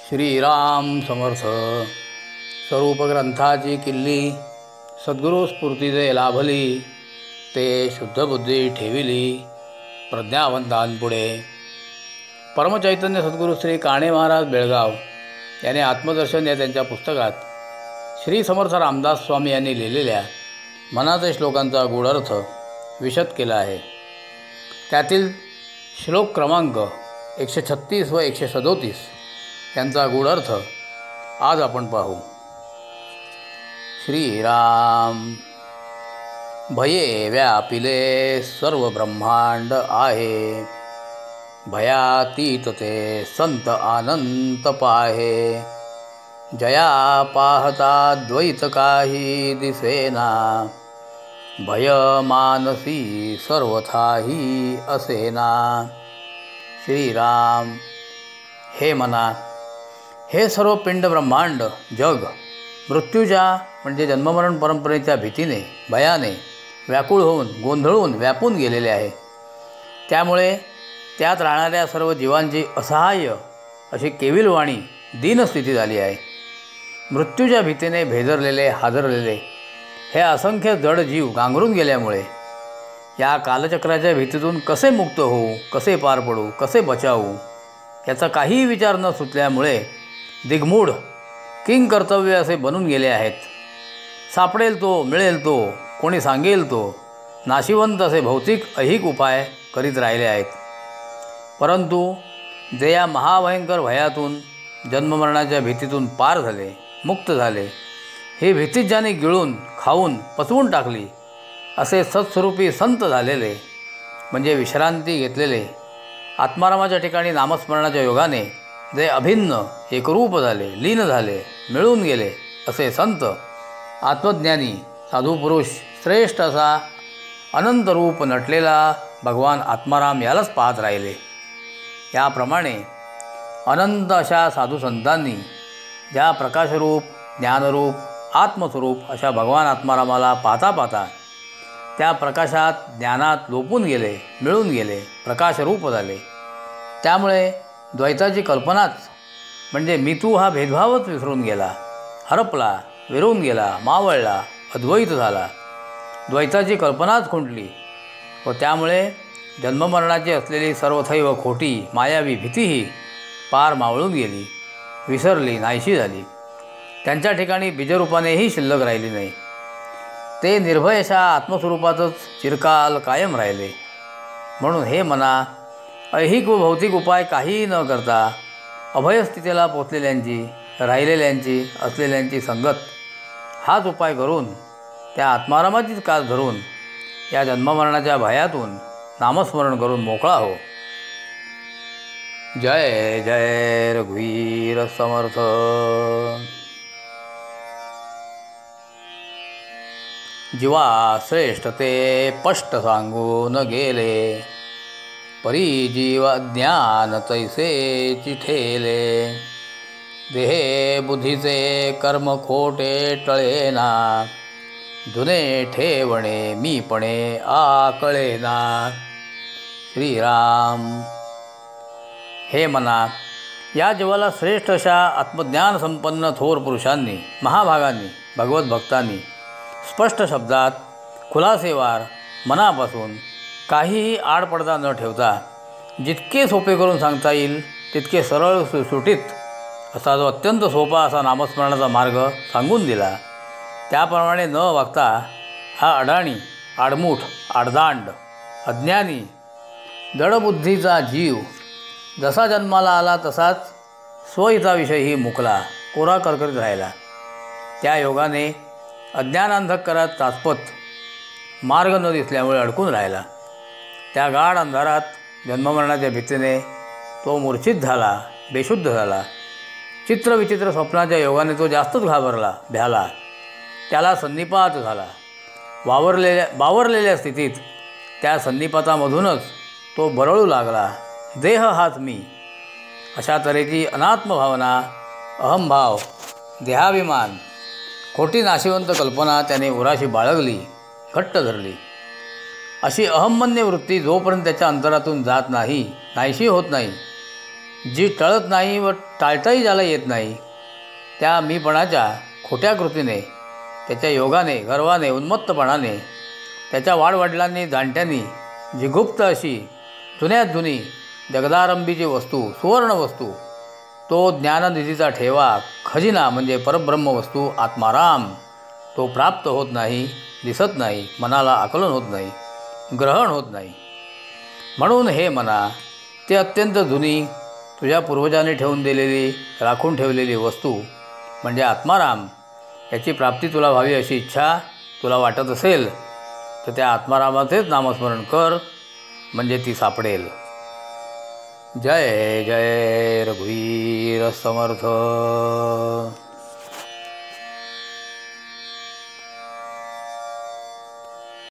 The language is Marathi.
श्रीराम समर्थ. स्वरूप ग्रंथाची किल्ली सद्गुरू स्फूर्ती जे लाभली, ते शुद्ध बुद्धी ठेविली प्रज्ञावंतांपुढे. परमचैतन्य सद्गुरू श्री काणे महाराज बेळगाव यांनी आत्मदर्शन या त्यांच्या पुस्तकात श्री समर्थ रामदास स्वामी यांनी लिहिलेल्या मनाचे श्लोकांचा गूढार्थ विशद केला आहे. त्यातील श्लोक क्रमांक 136 व 137 यांचा गूढार्थ आज आपण पाहू. श्रीराम. भये व्यापिले सर्व ब्रह्मांड आहे, भयातीत ते संत आनंत पाहे. जया पाहता द्वैत काही दिसेना, भय मानसी सर्वथाही असेना. श्रीराम. हे मना, हे सर्व पिंड ब्रह्मांड जग मृत्यूच्या म्हणजे जन्ममरण परंपरेच्या भीतीने भयाने व्याकुळ होऊन गोंधळून व्यापून गेलेले आहे. त्यामुळे त्यात राहणाऱ्या सर्व जीवांची असहाय्य अशी केविलवाणी दीनस्थिती झाली आहे. मृत्यूच्या भीतीने भेदरलेले हादरलेले हे असंख्य जड जीव गांगरून गेल्यामुळे या कालचक्राच्या भीतीतून कसे मुक्त होऊ, कसे पार पडू, कसे बचावू याचा काहीही विचार न सुचल्यामुळे दिग्मूढ किंग कर्तव्य असे बनून गेले आहेत. सापडेल तो, मिळेल तो, कोणी सांगेल तो, नाशिवंत असे भौतिक ऐहिक उपाय करीत राहिले आहेत. परंतु जे या महाभयंकर भयातून जन्ममरणाच्या भीतीतून पार झाले, मुक्त झाले, ही भीतीच ज्याने गिळून खाऊन पचवून टाकली असे सत्स्वरूपी संत झालेले म्हणजे विश्रांती घेतलेले, आत्मारामाच्या ठिकाणी नामस्मरणाच्या योगाने जे अभिन्न एकरूप झाले, लीन झाले, मिळून गेले असे संत आत्मज्ञानी साधू पुरुष श्रेष्ठ असा अनंत रूप नटलेला भगवान आत्माराम यालाच पाहत राहिले. याप्रमाणे अनंत अशा साधू संतांनी ज्या प्रकाशरूप, ज्ञानरूप, आत्मस्वरूप अशा भगवान आत्मारामाला पाहता पाहता त्या प्रकाशात, ज्ञानात लोपून गेले, मिळून गेले, प्रकाशरूप झाले. त्यामुळे द्वैताची कल्पनाच म्हणजे मी तू हा भेदभावच विसरून गेला, हरपला, विरून गेला, मावळला, अद्वैत झाला. द्वैताची कल्पनाच खुंटली व त्यामुळे जन्ममरणाची असलेली सर्वथैव खोटी मायावी भीतीही पार मावळून गेली, विसरली, नाहीशी झाली. त्यांच्या ठिकाणी बीजरूपानेही शिल्लक राहिली नाही. ते निर्भय अशा आत्मस्वरूपातच चिरकाल कायम राहिले. म्हणून हे मना, ऐहिक व भौतिक उपाय काहीही न करता अभयस्थितीला पोचलेल्यांची, राहिलेल्यांची, असलेल्यांची संगत हाच उपाय करून त्या आत्मारामाचीच कास धरून या जन्ममरणाच्या भयातून नामस्मरण करून मोकळा हो. जय जय रघुवीर समर्थ. जीवा श्रेष्ठ ते स्पष्ट सांगून गेले, परी जीव ज्ञान तैसे चिठेले. देहे बुद्धीचे कर्म खोटे टळेना, जुने ठेवणे मीपणे आकळेना. श्रीराम. हे मना, या जीवाला श्रेष्ठ अशा आत्मज्ञान संपन्न थोर पुरुषांनी, महाभागांनी, भगवत भक्तांनी स्पष्ट शब्दात खुलासेवार मनापासून काहीही आडपडदा न ठेवता जितके सोपे करून सांगता येईल तितके सरळ सुटसुटीत असा जो अत्यंत सोपा असा नामस्मरणाचा मार्ग सांगून दिला. त्याप्रमाणे न वागता हा अडाणी, आडमुठ, आडदांड, अज्ञानी, जडबुद्धीचा जीव जसा जन्माला आला तसाच स्वहिताविषयीही मुकला, कोरा करकरीत राहिला. त्या योगाने अज्ञानांधकारात ताचपत मार्ग न दिसल्यामुळे अडकून राहिला. त्या गाढ अंधारात जन्ममरणाच्या भीतीने तो मूर्छित झाला, बेशुद्ध झाला. चित्रविचित्र स्वप्नाच्या योगाने तो जास्तच घाबरला, भ्याला. त्याला संनिपात झाला. बावरलेल्या स्थितीत त्या संनिपातामधूनच तो बरळू लागला, देह हाच मी. अशा तऱ्हेची अनात्म भावना, अहंभाव, देहाभिमान, खोटी नाशिवंत कल्पना त्याने उराशी बाळगली, घट्ट धरली. अशी अहंमन्य वृत्ती जोपर्यंत त्याच्या अंतरातून जात नाही, नाहीशी होत नाही, जी टळत नाही व टाळताही ज्याला येत नाही, त्या मीपणाच्या खोट्या कृतीने, त्याच्या योगाने, गर्वाने, उन्मत्तपणाने, त्याच्या वाडवडिलांनी जाणत्यांनी जी गुप्त अशी जुन्यात जुनी जगदारंभीची वस्तू, सुवर्ण वस्तू, तो ज्ञाननिधीचा ठेवा, खजिना म्हणजे परब्रह्म वस्तू आत्माराम, तो प्राप्त होत नाही, दिसत नाही, मनाला आकलन होत नाही, ग्रहण होत नाही. म्हणून हे मना, ते अत्यंत जुनी तुझ्या पूर्वजांनी ठेवून दिलेली, राखून ठेवलेली वस्तू म्हणजे आत्माराम, याची प्राप्ती तुला व्हावी अशी इच्छा तुला वाटत असेल तर त्या आत्मारामाचेच नामस्मरण कर, म्हणजे ती सापडेल. जय जय रघुवीर समर्थ.